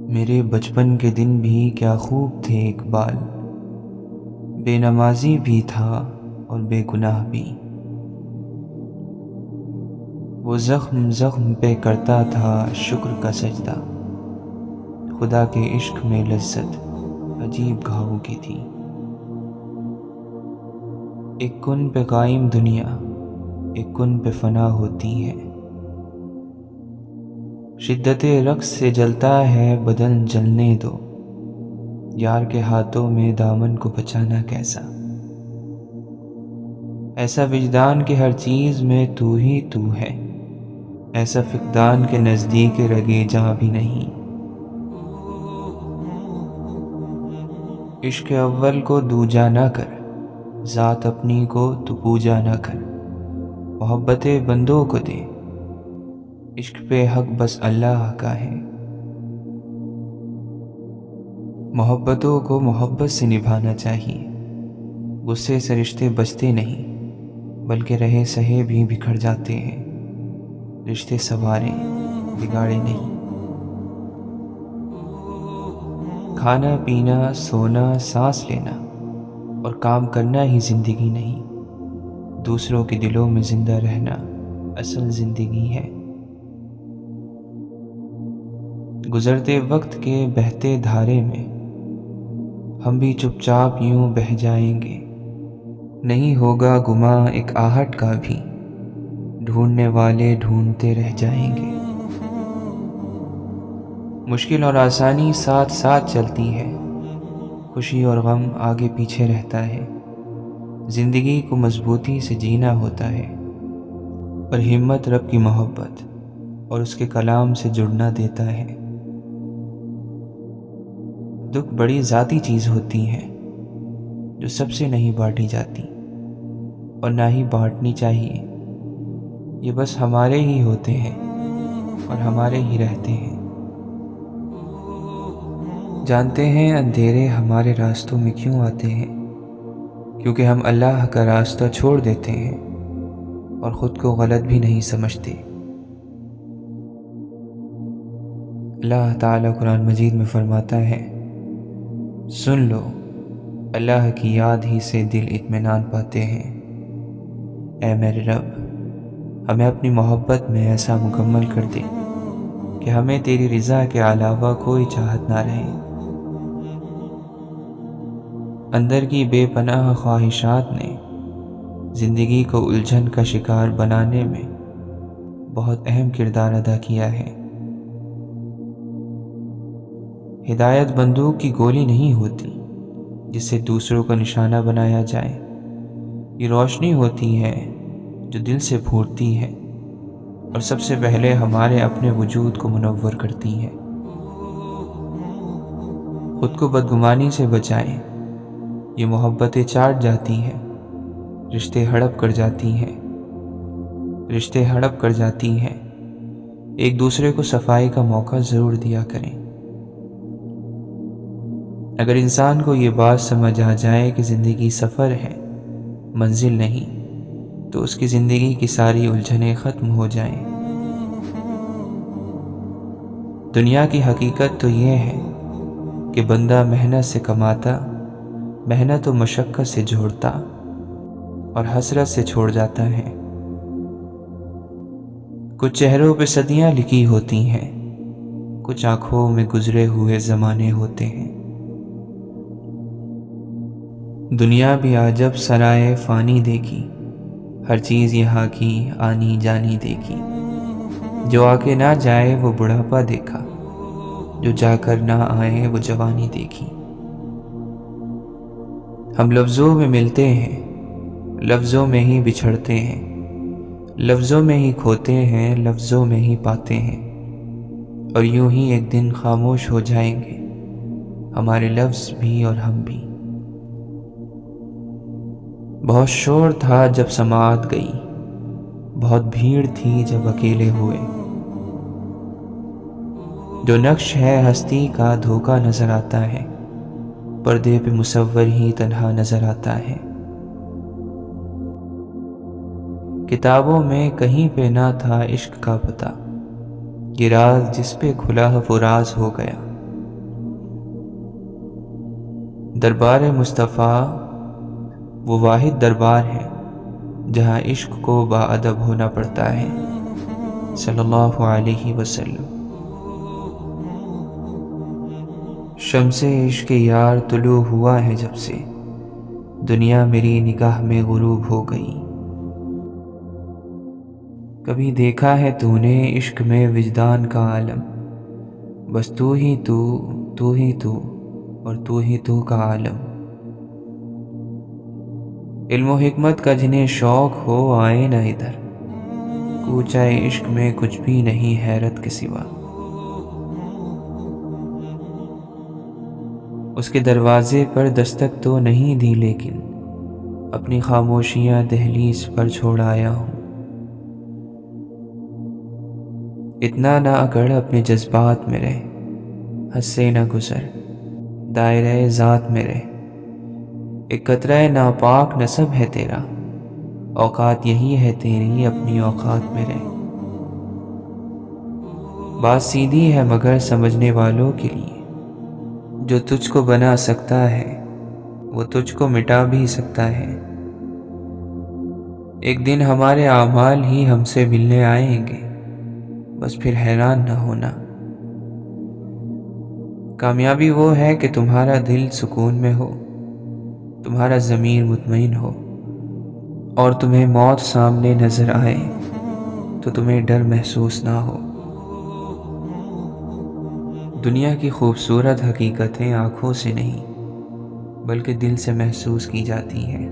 میرے بچپن کے دن بھی کیا خوب تھے اقبال، بے نمازی بھی تھا اور بے گناہ بھی۔ وہ زخم زخم پہ کرتا تھا شکر کا سجدہ، خدا کے عشق میں لذت عجیب گھاؤں کی تھی۔ ایک کن پہ قائم دنیا، ایک کن پہ فنا ہوتی ہے، شدت رقص سے جلتا ہے بدن جلنے دو، یار کے ہاتھوں میں دامن کو بچانا کیسا، ایسا وجدان کہ ہر چیز میں تو ہی تو ہے، ایسا فقدان کے نزدیک رگے جاں بھی نہیں۔ عشق اول کو دوجا نہ کر، ذات اپنی کو تو پوجا نہ کر، محبت بندوں کو دے، عشق پہ حق بس اللہ کا ہے۔ محبتوں کو محبت سے نبھانا چاہیے، غصے سے رشتے بچتے نہیں، بلکہ رہے سہے بھی بکھر جاتے ہیں، رشتے سنوارے بگاڑے نہیں۔ کھانا پینا سونا سانس لینا اور کام کرنا ہی زندگی نہیں، دوسروں کے دلوں میں زندہ رہنا اصل زندگی ہے۔ گزرتے وقت کے بہتے دھارے میں ہم بھی چپ چاپ یوں بہہ جائیں گے، نہیں ہوگا گماں ایک آہٹ کا بھی، ڈھونڈنے والے ڈھونڈتے رہ جائیں گے۔ مشکل اور آسانی ساتھ ساتھ چلتی ہے، خوشی اور غم آگے پیچھے رہتا ہے، زندگی کو مضبوطی سے جینا ہوتا ہے، اور ہمت رب کی محبت اور اس کے کلام سے جڑنا دیتا ہے۔ دکھ بڑی ذاتی چیز ہوتی ہے جو سب سے نہیں بانٹی جاتی اور نہ ہی بانٹنی چاہیے، یہ بس ہمارے ہی ہوتے ہیں اور ہمارے ہی رہتے ہیں۔ جانتے ہیں اندھیرے ہمارے راستوں میں کیوں آتے ہیں؟ کیونکہ ہم اللہ کا راستہ چھوڑ دیتے ہیں اور خود کو غلط بھی نہیں سمجھتے۔ اللہ تعالیٰ قرآن مجید میں فرماتا ہے، سن لو اللہ کی یاد ہی سے دل اطمینان پاتے ہیں۔ اے میرے رب، ہمیں اپنی محبت میں ایسا مکمل کر دے کہ ہمیں تیری رضا کے علاوہ کوئی چاہت نہ رہے۔ اندر کی بے پناہ خواہشات نے زندگی کو الجھن کا شکار بنانے میں بہت اہم کردار ادا کیا ہے۔ ہدایت بندوق کی گولی نہیں ہوتی جس سے دوسروں کا نشانہ بنایا جائے، یہ روشنی ہوتی ہے جو دل سے پھوٹتی ہے اور سب سے پہلے ہمارے اپنے وجود کو منور کرتی ہے۔ خود کو بدگمانی سے بچائیں، یہ محبتیں چاٹ جاتی ہیں، رشتے ہڑپ کر جاتی ہیں۔ ایک دوسرے کو صفائی کا موقع ضرور دیا کریں۔ اگر انسان کو یہ بات سمجھ آ جائے کہ زندگی سفر ہے، منزل نہیں، تو اس کی زندگی کی ساری الجھنیں ختم ہو جائیں۔ دنیا کی حقیقت تو یہ ہے کہ بندہ محنت سے کماتا، محنت و مشقت سے جوڑتا اور حسرت سے چھوڑ جاتا ہے۔ کچھ چہروں پہ صدیاں لکھی ہوتی ہیں، کچھ آنکھوں میں گزرے ہوئے زمانے ہوتے ہیں۔ دنیا بھی عجب سرائے فانی دیکھی، ہر چیز یہاں کی آنی جانی دیکھی، جو آ کے نہ جائے وہ بڑھاپا دیکھا، جو جا کر نہ آئے وہ جوانی دیکھی۔ ہم لفظوں میں ملتے ہیں، لفظوں میں ہی بچھڑتے ہیں، لفظوں میں ہی کھوتے ہیں، لفظوں میں ہی پاتے ہیں، اور یوں ہی ایک دن خاموش ہو جائیں گے ہمارے لفظ بھی اور ہم بھی۔ بہت شور تھا جب سماعت گئی، بہت بھیڑ تھی جب اکیلے ہوئے، جو نقش ہے ہستی کا دھوکا نظر آتا ہے، پردے پہ مصور ہی تنہا نظر آتا ہے۔ کتابوں میں کہیں پہ نہ تھا عشق کا پتہ، یہ راز جس پہ کھلا وہ راز ہو گیا، دربار مصطفیٰ وہ واحد دربار ہے جہاں عشق کو باادب ہونا پڑتا ہے صلی اللہ علیہ وسلم۔ شمس عشق یار طلوع ہوا ہے جب سے، دنیا میری نگاہ میں غروب ہو گئی۔ کبھی دیکھا ہے تو نے عشق میں وجدان کا عالم، بس تو ہی تو اور تو ہی تو کا عالم۔ علم و حکمت کا جنہیں شوق ہو آئے نہ ادھر، کوچہ عشق میں کچھ بھی نہیں حیرت کے سوا۔ اس کے دروازے پر دستک تو نہیں دی لیکن اپنی خاموشیاں دہلیز پر چھوڑ آیا ہوں۔ اتنا نہ اکڑ اپنے جذبات میں رہ، حد سے نہ گزر دائرہ ذات میں رہ۔ ایک قطرہ ناپاک نسب ہے تیرا، اوقات یہی ہے تیری اپنی اوقات میں رہ۔ بات سیدھی ہے مگر سمجھنے والوں کے لیے، جو تجھ کو بنا سکتا ہے وہ تجھ کو مٹا بھی سکتا ہے۔ ایک دن ہمارے اعمال ہی ہم سے ملنے آئیں گے، بس پھر حیران نہ ہونا۔ کامیابی وہ ہے کہ تمہارا دل سکون میں ہو، تمہارا ضمیر مطمئن ہو، اور تمہیں موت سامنے نظر آئے تو تمہیں ڈر محسوس نہ ہو۔ دنیا کی خوبصورت حقیقتیں آنکھوں سے نہیں بلکہ دل سے محسوس کی جاتی ہیں۔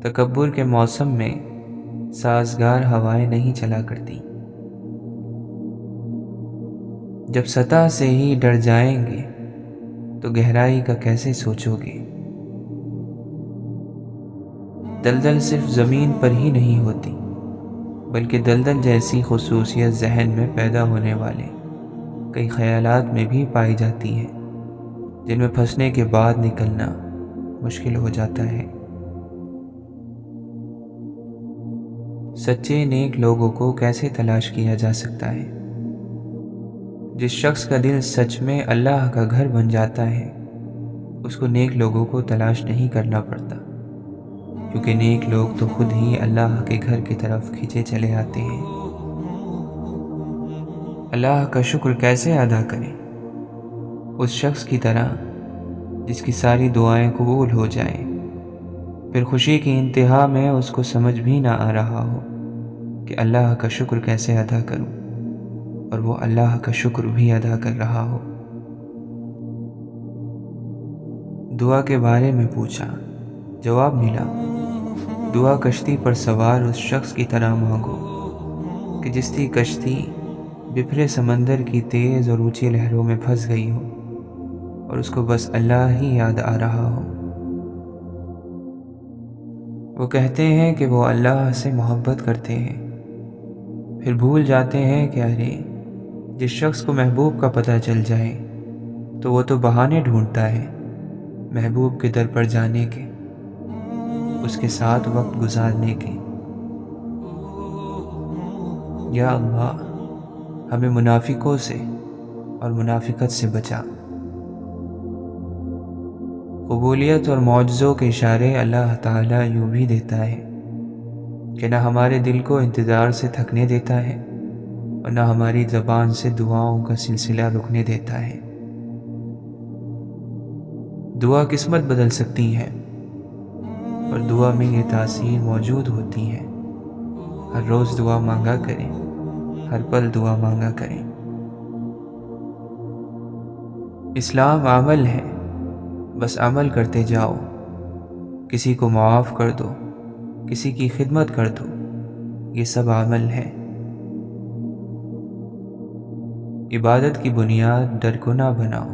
تکبر کے موسم میں سازگار ہوائیں نہیں چلا کرتی، جب سطح سے ہی ڈر جائیں گے تو گہرائی کا کیسے سوچو گے۔ دلدل صرف زمین پر ہی نہیں ہوتی بلکہ دلدل جیسی خصوصیت ذہن میں پیدا ہونے والے کئی خیالات میں بھی پائی جاتی ہے، جن میں پھنسنے کے بعد نکلنا مشکل ہو جاتا ہے۔ سچے نیک لوگوں کو کیسے تلاش کیا جا سکتا ہے؟ جس شخص کا دل سچ میں اللہ کا گھر بن جاتا ہے اس کو نیک لوگوں کو تلاش نہیں کرنا پڑتا، کیونکہ نیک لوگ تو خود ہی اللہ کے گھر کی طرف کھینچے چلے آتے ہیں۔ اللہ کا شکر کیسے ادا کریں؟ اس شخص کی طرح جس کی ساری دعائیں قبول ہو جائیں، پھر خوشی کی انتہا میں اس کو سمجھ بھی نہ آ رہا ہو کہ اللہ کا شکر کیسے ادا کروں، اور وہ اللہ کا شکر بھی ادا کر رہا ہو۔ دعا کے بارے میں پوچھا، جواب ملا، دعا کشتی پر سوار اس شخص کی طرح مانگو کہ جس کی کشتی بپھرے سمندر کی تیز اور اونچی لہروں میں پھنس گئی ہو اور اس کو بس اللہ ہی یاد آ رہا ہو۔ وہ کہتے ہیں کہ وہ اللہ سے محبت کرتے ہیں، پھر بھول جاتے ہیں کہ ارے جس شخص کو محبوب کا پتہ چل جائے تو وہ تو بہانے ڈھونڈتا ہے محبوب کے در پر جانے کے، اس کے ساتھ وقت گزارنے کے۔ یا اللہ ہمیں منافقوں سے اور منافقت سے بچا۔ قبولیت اور معجزوں کے اشارے اللہ تعالیٰ یوں بھی دیتا ہے کہ نہ ہمارے دل کو انتظار سے تھکنے دیتا ہے اور نہ ہماری زبان سے دعاؤں کا سلسلہ رکنے دیتا ہے۔ دعا قسمت بدل سکتی ہے اور دعا میں یہ تاثیر موجود ہوتی ہے۔ ہر روز دعا مانگا کریں، ہر پل دعا مانگا کریں۔ اسلام عمل ہے، بس عمل کرتے جاؤ۔ کسی کو معاف کر دو، کسی کی خدمت کر دو، یہ سب عمل ہے۔ عبادت کی بنیاد ڈر کو نہ بناؤ،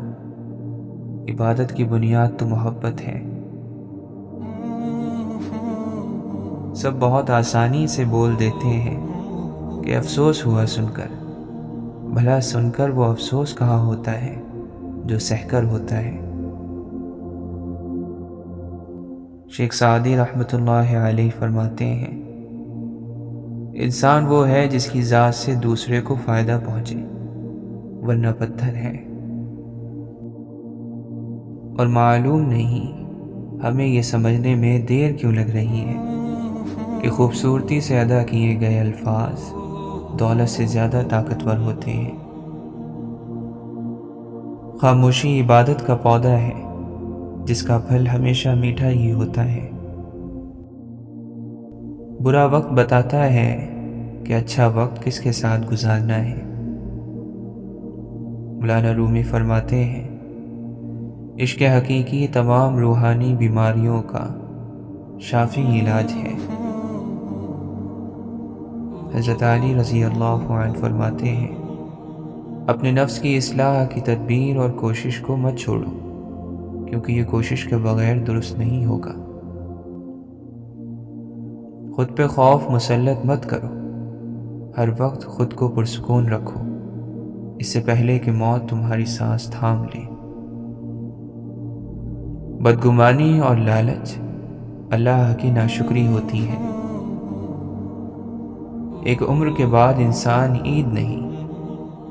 عبادت کی بنیاد تو محبت ہے۔ سب بہت آسانی سے بول دیتے ہیں کہ افسوس ہوا سن کر، بھلا سن کر وہ افسوس کہاں ہوتا ہے جو سہ کر ہوتا ہے۔ شیخ سعدی رحمۃ اللہ علیہ فرماتے ہیں، انسان وہ ہے جس کی ذات سے دوسرے کو فائدہ پہنچے، ورنہ پتھر ہے۔ اور معلوم نہیں ہمیں یہ سمجھنے میں دیر کیوں لگ رہی ہے کہ خوبصورتی سے ادا کیے گئے الفاظ دولت سے زیادہ طاقتور ہوتے ہیں۔ خاموشی عبادت کا پودا ہے جس کا پھل ہمیشہ میٹھا ہی ہوتا ہے۔ برا وقت بتاتا ہے کہ اچھا وقت کس کے ساتھ گزارنا ہے۔ مولانا رومی فرماتے ہیں، عشق حقیقی تمام روحانی بیماریوں کا شافی علاج ہے۔ حضرت علی رضی اللہ عنہ فرماتے ہیں، اپنے نفس کی اصلاح کی تدبیر اور کوشش کو مت چھوڑو، کیونکہ یہ کوشش کے بغیر درست نہیں ہوگا۔ خود پہ خوف مسلط مت کرو، ہر وقت خود کو پرسکون رکھو، اس سے پہلے کہ موت تمہاری سانس تھام لے۔ بدگمانی اور لالچ اللہ کی ناشکری ہوتی ہے۔ ایک عمر کے بعد انسان عید نہیں،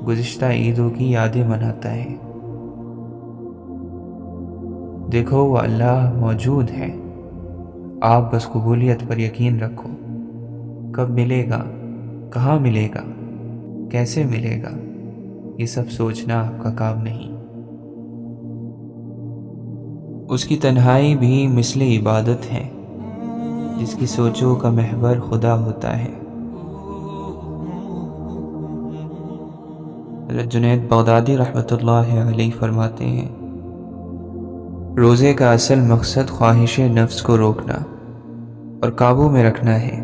گزشتہ عیدوں کی یادیں مناتا ہے۔ دیکھو وہ اللہ موجود ہے، آپ بس قبولیت پر یقین رکھو۔ کب ملے گا، کہاں ملے گا، کیسے ملے گا، یہ سب سوچنا آپ کا کام نہیں۔ اس کی تنہائی بھی مثل عبادت ہے، جس کی سوچوں کا محور خدا ہوتا ہے۔ حضرت جنید بغدادی رحمۃ اللہ علیہ فرماتے ہیں، روزے کا اصل مقصد خواہش نفس کو روکنا اور قابو میں رکھنا ہے،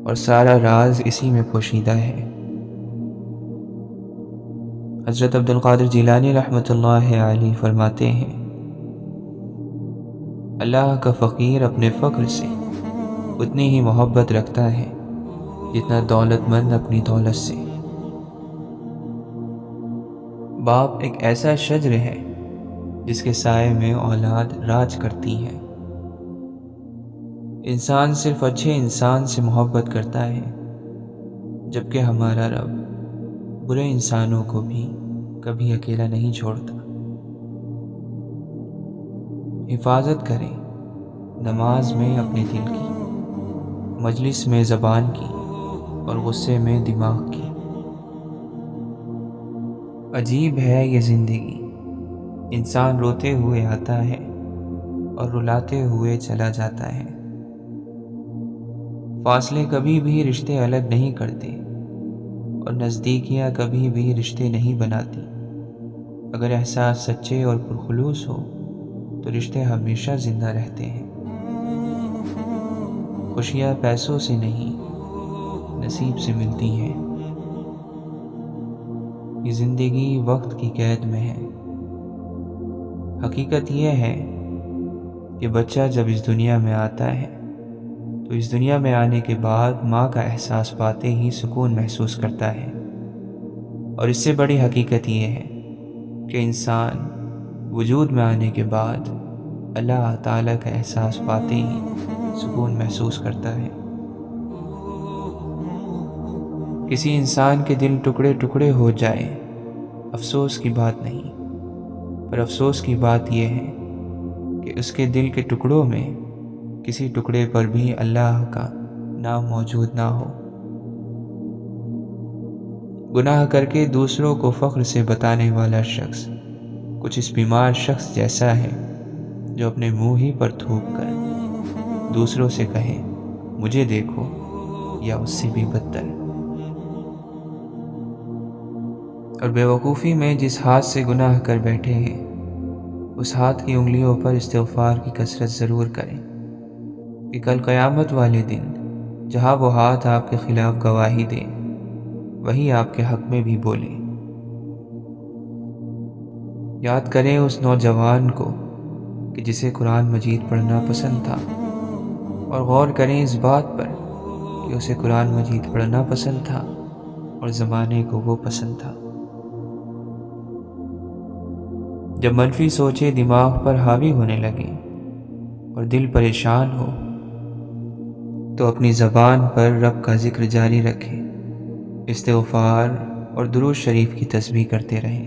اور سارا راز اسی میں پوشیدہ ہے۔ حضرت عبد القادر جیلانی رحمۃ اللہ علیہ فرماتے ہیں، اللہ کا فقیر اپنے فقر سے اتنی ہی محبت رکھتا ہے جتنا دولت مند اپنی دولت سے۔ باپ ایک ایسا شجر ہے جس کے سائے میں اولاد راج کرتی ہے۔ انسان صرف اچھے انسان سے محبت کرتا ہے، جبکہ ہمارا رب برے انسانوں کو بھی کبھی اکیلا نہیں چھوڑتا۔ حفاظت کریں نماز میں اپنے دل کی، مجلس میں زبان کی، اور غصے میں دماغ کی۔ عجیب ہے یہ زندگی، انسان روتے ہوئے آتا ہے اور رلاتے ہوئے چلا جاتا ہے۔ فاصلے کبھی بھی رشتے الگ نہیں کرتے، اور نزدیکیاں کبھی بھی رشتے نہیں بناتی۔ اگر احساس سچے اور پرخلوص ہو تو رشتے ہمیشہ زندہ رہتے ہیں۔ خوشیاں پیسوں سے نہیں، نصیب سے ملتی ہیں۔ یہ زندگی وقت کی قید میں ہے۔ حقیقت یہ ہے کہ بچہ جب اس دنیا میں آتا ہے تو اس دنیا میں آنے کے بعد ماں کا احساس پاتے ہی سکون محسوس کرتا ہے، اور اس سے بڑی حقیقت یہ ہے کہ انسان وجود میں آنے کے بعد اللہ تعالیٰ کا احساس پاتے ہی سکون محسوس کرتا ہے۔ کسی انسان کے دل ٹکڑے ٹکڑے ہو جائے افسوس کی بات نہیں، پر افسوس کی بات یہ ہے کہ اس کے دل کے ٹکڑوں میں کسی ٹکڑے پر بھی اللہ کا نام موجود نہ ہو۔ گناہ کر کے دوسروں کو فخر سے بتانے والا شخص کچھ اس بیمار شخص جیسا ہے جو اپنے منہ ہی پر تھوک کر دوسروں سے کہے مجھے دیکھو، یا اس سے بھی بدتر۔ اور بیوقوفی میں جس ہاتھ سے گناہ کر بیٹھے ہیں اس ہاتھ کی انگلیوں پر استغفار کی کثرت ضرور کریں، کہ کل قیامت والے دن جہاں وہ ہاتھ آپ کے خلاف گواہی دے وہی آپ کے حق میں بھی بولے۔ یاد کریں اس نوجوان کو کہ جسے قرآن مجید پڑھنا پسند تھا، اور غور کریں اس بات پر کہ اسے قرآن مجید پڑھنا پسند تھا اور زمانے کو وہ پسند تھا۔ جب منفی سوچیں دماغ پر حاوی ہونے لگیں اور دل پریشان ہو تو اپنی زبان پر رب کا ذکر جاری رکھیں، استغفار اور درود شریف کی تسبیح کرتے رہیں۔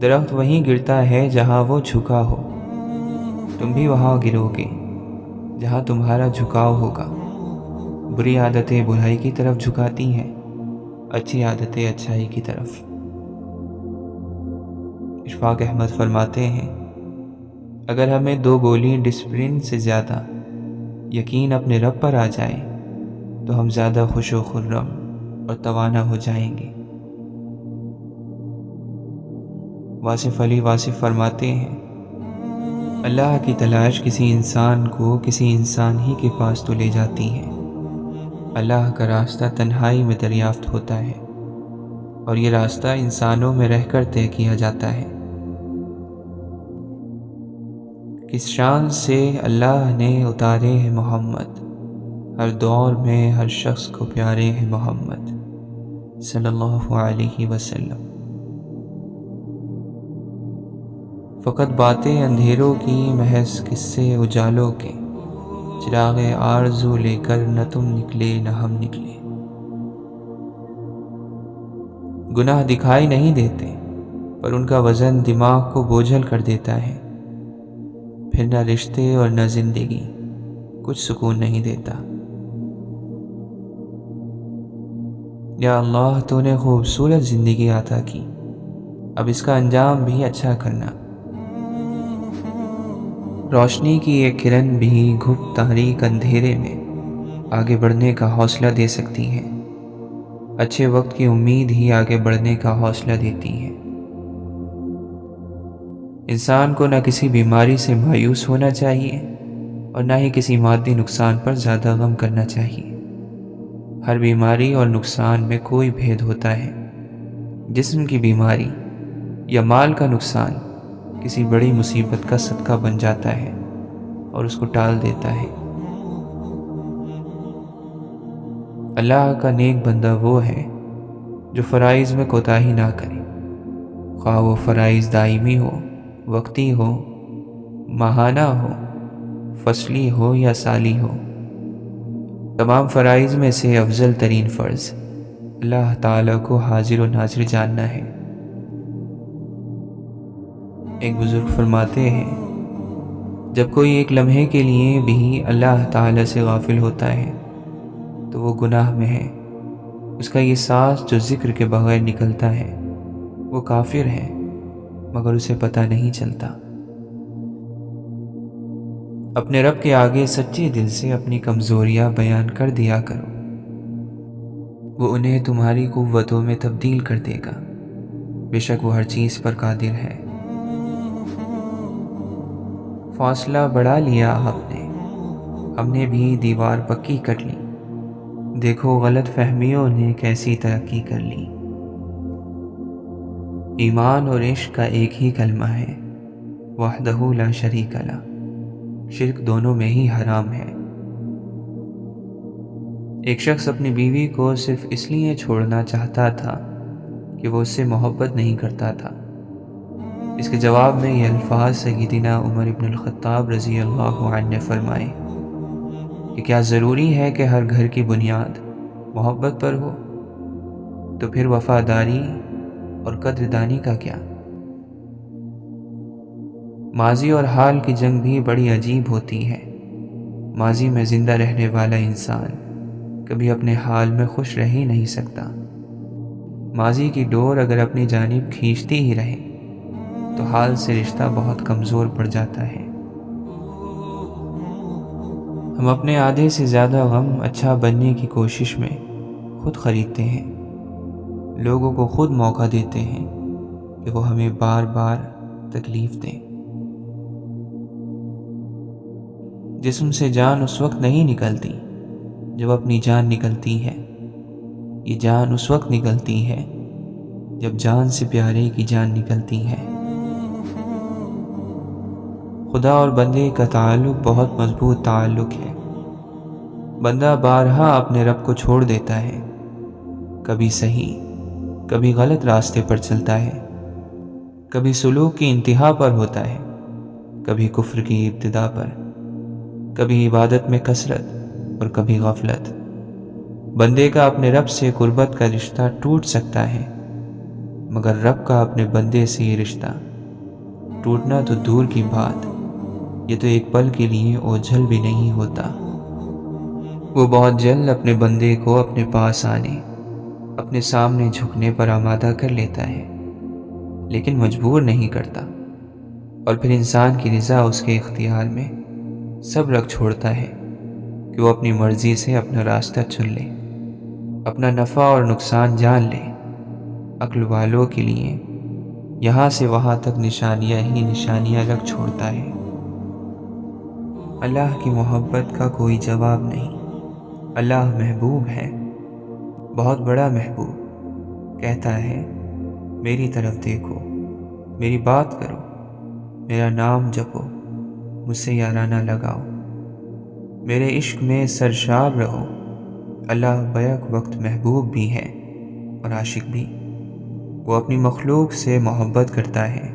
درخت وہیں گرتا ہے جہاں وہ جھکا ہو، تم بھی وہاں گرو گے جہاں تمہارا جھکاؤ ہوگا۔ بری عادتیں برائی کی طرف جھکاتی ہیں، اچھی عادتیں اچھائی کی طرف۔ اشفاق احمد فرماتے ہیں، اگر ہمیں 2 گولی ڈسپرین سے زیادہ یقین اپنے رب پر آ جائے تو ہم زیادہ خوش و خرم اور توانا ہو جائیں گے۔ واصف علی واصف فرماتے ہیں، اللہ کی تلاش کسی انسان کو کسی انسان ہی کے پاس تو لے جاتی ہے۔ اللہ کا راستہ تنہائی میں دریافت ہوتا ہے، اور یہ راستہ انسانوں میں رہ کر طے کیا جاتا ہے۔ کس شان سے اللہ نے اتارے ہیں محمد، ہر دور میں ہر شخص کو پیارے ہیں محمد صلی اللہ علیہ وسلم۔ فقط باتیں اندھیروں کی، محض قصے اجالوں کے، چراغ آرزو لے کر نہ تم نکلے نہ ہم نکلے۔ گناہ دکھائی نہیں دیتے، پر ان کا وزن دماغ کو بوجھل کر دیتا ہے، پھر نہ رشتے اور نہ زندگی کچھ سکون نہیں دیتا۔ یا اللہ، تو نے خوبصورت زندگی عطا کی، اب اس کا انجام بھی اچھا کرنا۔ روشنی کی ایک کرن بھی گھٹ تاریک اندھیرے میں آگے بڑھنے کا حوصلہ دے سکتی ہے۔ اچھے وقت کی امید ہی آگے بڑھنے کا حوصلہ دیتی ہے۔ انسان کو نہ کسی بیماری سے مایوس ہونا چاہیے اور نہ ہی کسی مادی نقصان پر زیادہ غم کرنا چاہیے۔ ہر بیماری اور نقصان میں کوئی بھید ہوتا ہے۔ جسم کی بیماری یا مال کا نقصان کسی بڑی مصیبت کا صدقہ بن جاتا ہے اور اس کو ٹال دیتا ہے۔ اللہ کا نیک بندہ وہ ہے جو فرائض میں کوتاہی نہ کرے، خواہ وہ فرائض دائمی ہو، وقتی ہو، ماہانہ ہو، فصلی ہو یا سالی ہو۔ تمام فرائض میں سے افضل ترین فرض اللہ تعالیٰ کو حاضر و ناظر جاننا ہے۔ ایک بزرگ فرماتے ہیں، جب کوئی ایک لمحے کے لیے بھی اللہ تعالیٰ سے غافل ہوتا ہے تو وہ گناہ میں ہے۔ اس کا یہ سانس جو ذکر کے بغیر نکلتا ہے وہ کافر ہے، مگر اسے پتہ نہیں چلتا۔ اپنے رب کے آگے سچے دل سے اپنی کمزوریاں بیان کر دیا کرو، وہ انہیں تمہاری قوتوں میں تبدیل کر دے گا، بے شک وہ ہر چیز پر قادر ہے۔ فاصلہ بڑھا لیا آپ نے، ہم نے بھی دیوار پکی کر لی، دیکھو غلط فہمیوں نے کیسی ترقی کر لی۔ ایمان اور عشق کا ایک ہی کلمہ ہے، وحدہ لا شریک لہ، شرک دونوں میں ہی حرام ہے۔ ایک شخص اپنی بیوی کو صرف اس لیے چھوڑنا چاہتا تھا کہ وہ اس سے محبت نہیں کرتا تھا۔ اس کے جواب میں یہ الفاظ سیدنا عمر بن الخطاب رضی اللہ عنہ نے فرمائے کہ کیا ضروری ہے کہ ہر گھر کی بنیاد محبت پر ہو؟ تو پھر وفاداری اور قدردانی کا کیا؟ ماضی اور حال کی جنگ بھی بڑی عجیب ہوتی ہے۔ ماضی میں زندہ رہنے والا انسان کبھی اپنے حال میں خوش رہ ہی نہیں سکتا۔ ماضی کی ڈور اگر اپنی جانب کھینچتی ہی رہے تو حال سے رشتہ بہت کمزور پڑ جاتا ہے۔ ہم اپنے آدھے سے زیادہ غم اچھا بننے کی کوشش میں خود خریدتے ہیں، لوگوں کو خود موقع دیتے ہیں کہ وہ ہمیں بار بار تکلیف دیں۔ جسم سے جان اس وقت نہیں نکلتی جب اپنی جان نکلتی ہے، یہ جان اس وقت نکلتی ہے جب جان سے پیارے کی جان نکلتی ہے۔ خدا اور بندے کا تعلق بہت مضبوط تعلق ہے۔ بندہ بارہا اپنے رب کو چھوڑ دیتا ہے، کبھی صحیح کبھی غلط راستے پر چلتا ہے، کبھی سلوک کی انتہا پر ہوتا ہے، کبھی کفر کی ابتدا پر، کبھی عبادت میں کثرت اور کبھی غفلت۔ بندے کا اپنے رب سے قربت کا رشتہ ٹوٹ سکتا ہے، مگر رب کا اپنے بندے سے یہ رشتہ ٹوٹنا تو دور کی بات، یہ تو ایک پل کے لیے اوجھل بھی نہیں ہوتا۔ وہ بہت جلد اپنے بندے کو اپنے پاس آنے، اپنے سامنے جھکنے پر آمادہ کر لیتا ہے، لیکن مجبور نہیں کرتا، اور پھر انسان کی رضا اس کے اختیار میں سب رکھ چھوڑتا ہے کہ وہ اپنی مرضی سے اپنا راستہ چن لے، اپنا نفع اور نقصان جان لے۔ عقل والوں کے لیے یہاں سے وہاں تک نشانیاں ہی نشانیاں رکھ چھوڑتا ہے۔ اللہ کی محبت کا کوئی جواب نہیں۔ اللہ محبوب ہے، بہت بڑا محبوب، کہتا ہے میری طرف دیکھو، میری بات کرو، میرا نام جپو، مجھ سے یارانہ لگاؤ، میرے عشق میں سرشار رہو۔ اللہ بیک وقت محبوب بھی ہے اور عاشق بھی۔ وہ اپنی مخلوق سے محبت کرتا ہے،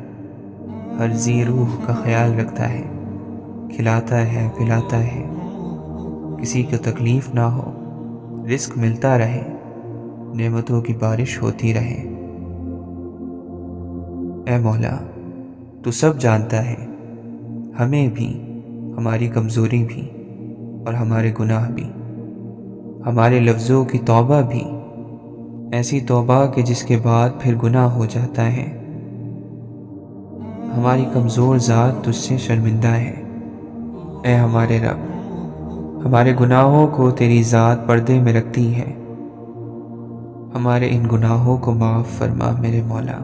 ہر ذی روح کا خیال رکھتا ہے، کھلاتا ہے پلاتا ہے، کسی کو تکلیف نہ ہو، رزق ملتا رہے، نعمتوں کی بارش ہوتی رہے۔ اے مولا، تو سب جانتا ہے، ہمیں بھی، ہماری کمزوری بھی اور ہمارے گناہ بھی، ہمارے لفظوں کی توبہ بھی، ایسی توبہ کہ جس کے بعد پھر گناہ ہو جاتا ہے۔ ہماری کمزور ذات تجھ سے شرمندہ ہے، اے ہمارے رب، ہمارے گناہوں کو تیری ذات پردے میں رکھتی ہے، ہمارے ان گناہوں کو معاف فرما میرے مولا۔